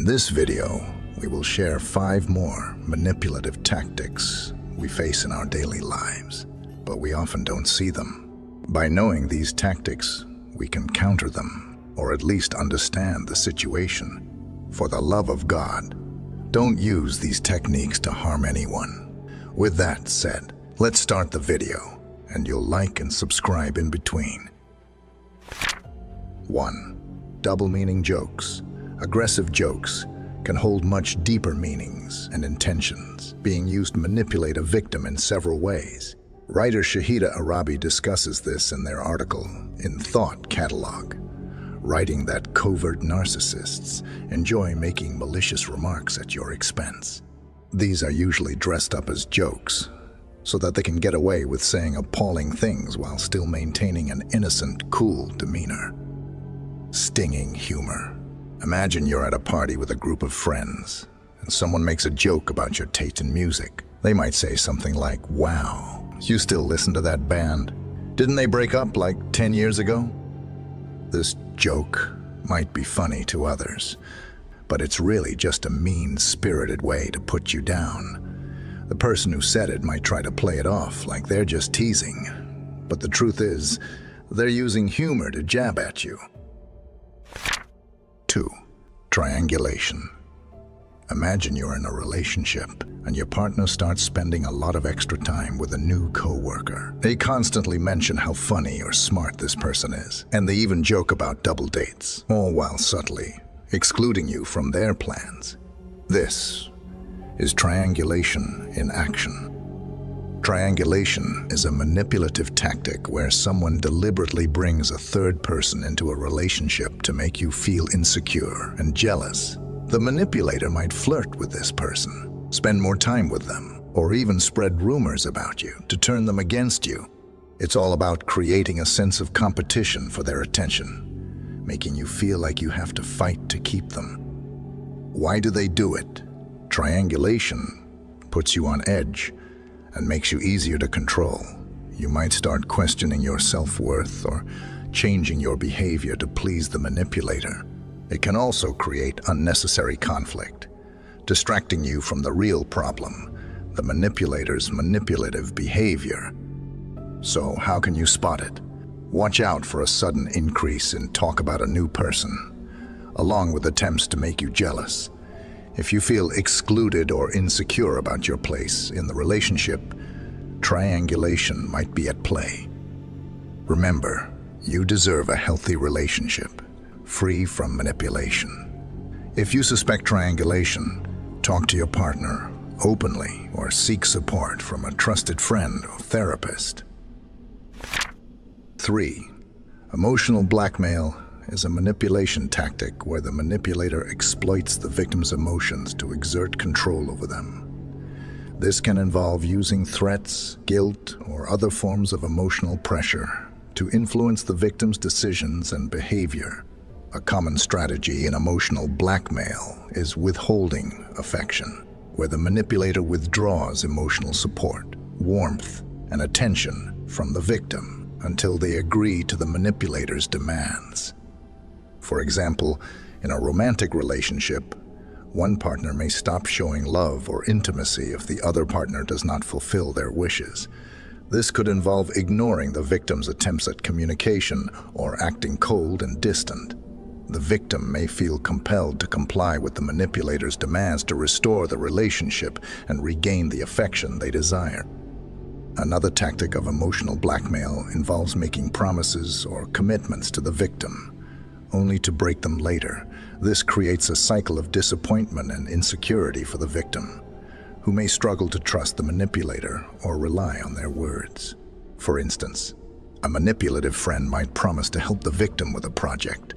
In this video, we will share 5 more manipulative tactics we face in our daily lives, but we often don't see them. By knowing these tactics, we can counter them, or at least understand the situation. For the love of God, don't use these techniques to harm anyone. With that said, let's start the video, and you'll like and subscribe in between. 1. Double-meaning jokes. Aggressive jokes can hold much deeper meanings and intentions, being used to manipulate a victim in several ways. Writer Shahida Arabi discusses this in their article, In Thought Catalog, writing that covert narcissists enjoy making malicious remarks at your expense. These are usually dressed up as jokes, so that they can get away with saying appalling things while still maintaining an innocent, cool demeanor. Stinging humor. Imagine you're at a party with a group of friends, and someone makes a joke about your taste in music. They might say something like, "Wow, you still listen to that band? Didn't they break up like 10 years ago?" This joke might be funny to others, but it's really just a mean-spirited way to put you down. The person who said it might try to play it off like they're just teasing, but the truth is, they're using humor to jab at you. 2. Triangulation. Imagine you're in a relationship and your partner starts spending a lot of extra time with a new coworker. They constantly mention how funny or smart this person is, and they even joke about double dates, all while subtly excluding you from their plans. This is triangulation in action. Triangulation is a manipulative tactic where someone deliberately brings a third person into a relationship to make you feel insecure and jealous. The manipulator might flirt with this person, spend more time with them, or even spread rumors about you to turn them against you. It's all about creating a sense of competition for their attention, making you feel like you have to fight to keep them. Why do they do it? Triangulation puts you on edge and makes you easier to control. You might start questioning your self-worth or changing your behavior to please the manipulator. It can also create unnecessary conflict, distracting you from the real problem, the manipulator's manipulative behavior. So how can you spot it? Watch out for a sudden increase in talk about a new person, along with attempts to make you jealous. If you feel excluded or insecure about your place in the relationship, triangulation might be at play. Remember, you deserve a healthy relationship, free from manipulation. If you suspect triangulation, talk to your partner openly or seek support from a trusted friend or therapist. 3. Emotional blackmail is a manipulation tactic where the manipulator exploits the victim's emotions to exert control over them. This can involve using threats, guilt, or other forms of emotional pressure to influence the victim's decisions and behavior. A common strategy in emotional blackmail is withholding affection, where the manipulator withdraws emotional support, warmth, and attention from the victim until they agree to the manipulator's demands. For example, in a romantic relationship, one partner may stop showing love or intimacy if the other partner does not fulfill their wishes. This could involve ignoring the victim's attempts at communication or acting cold and distant. The victim may feel compelled to comply with the manipulator's demands to restore the relationship and regain the affection they desire. Another tactic of emotional blackmail involves making promises or commitments to the victim, only to break them later. This creates a cycle of disappointment and insecurity for the victim, who may struggle to trust the manipulator or rely on their words. For instance, a manipulative friend might promise to help the victim with a project,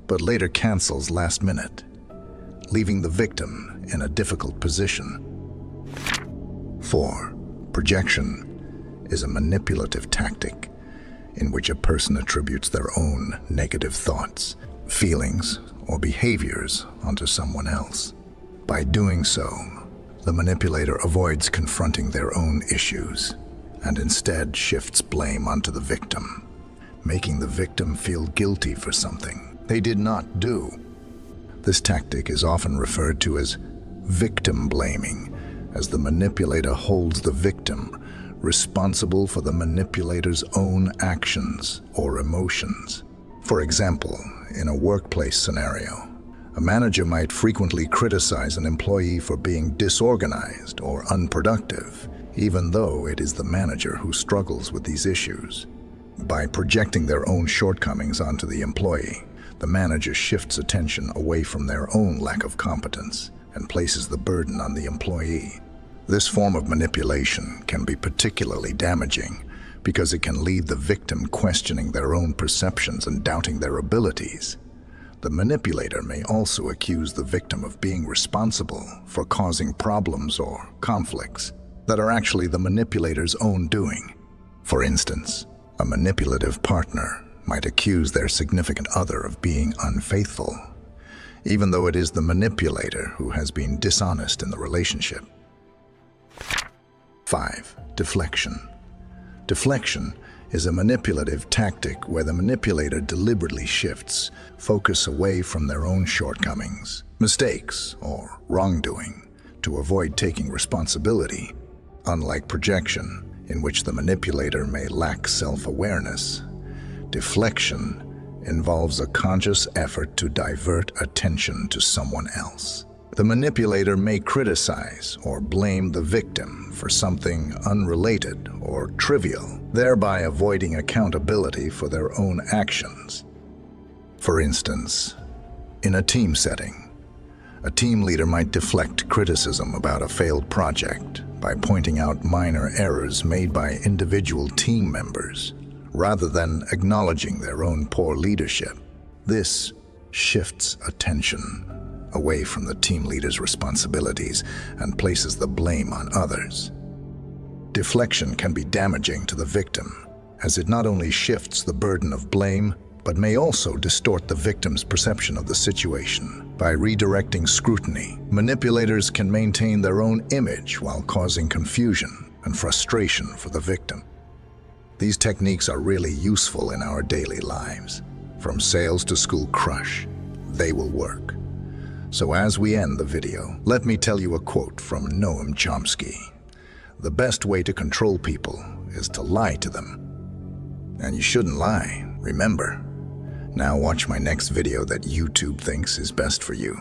but later cancels last minute, leaving the victim in a difficult position. 4. Projection is a manipulative tactic in which a person attributes their own negative thoughts, feelings, or behaviors onto someone else. By doing so, the manipulator avoids confronting their own issues and instead shifts blame onto the victim, making the victim feel guilty for something they did not do. This tactic is often referred to as victim blaming, as the manipulator holds the victim responsible for the manipulator's own actions or emotions. For example, in a workplace scenario, a manager might frequently criticize an employee for being disorganized or unproductive, even though it is the manager who struggles with these issues. By projecting their own shortcomings onto the employee, the manager shifts attention away from their own lack of competence and places the burden on the employee. This form of manipulation can be particularly damaging because it can leave the victim questioning their own perceptions and doubting their abilities. The manipulator may also accuse the victim of being responsible for causing problems or conflicts that are actually the manipulator's own doing. For instance, a manipulative partner might accuse their significant other of being unfaithful, even though it is the manipulator who has been dishonest in the relationship. 5. Deflection. Deflection is a manipulative tactic where the manipulator deliberately shifts focus away from their own shortcomings, mistakes, or wrongdoing to avoid taking responsibility. Unlike projection, in which the manipulator may lack self-awareness, deflection involves a conscious effort to divert attention to someone else. The manipulator may criticize or blame the victim for something unrelated or trivial, thereby avoiding accountability for their own actions. For instance, in a team setting, a team leader might deflect criticism about a failed project by pointing out minor errors made by individual team members, rather than acknowledging their own poor leadership. This shifts attention away from the team leader's responsibilities and places the blame on others. Deflection can be damaging to the victim, as it not only shifts the burden of blame, but may also distort the victim's perception of the situation. By redirecting scrutiny, manipulators can maintain their own image while causing confusion and frustration for the victim. These techniques are really useful in our daily lives. From sales to school crush, they will work. So as we end the video, let me tell you a quote from Noam Chomsky. The best way to control people is to lie to them. And you shouldn't lie, remember. Now watch my next video that YouTube thinks is best for you.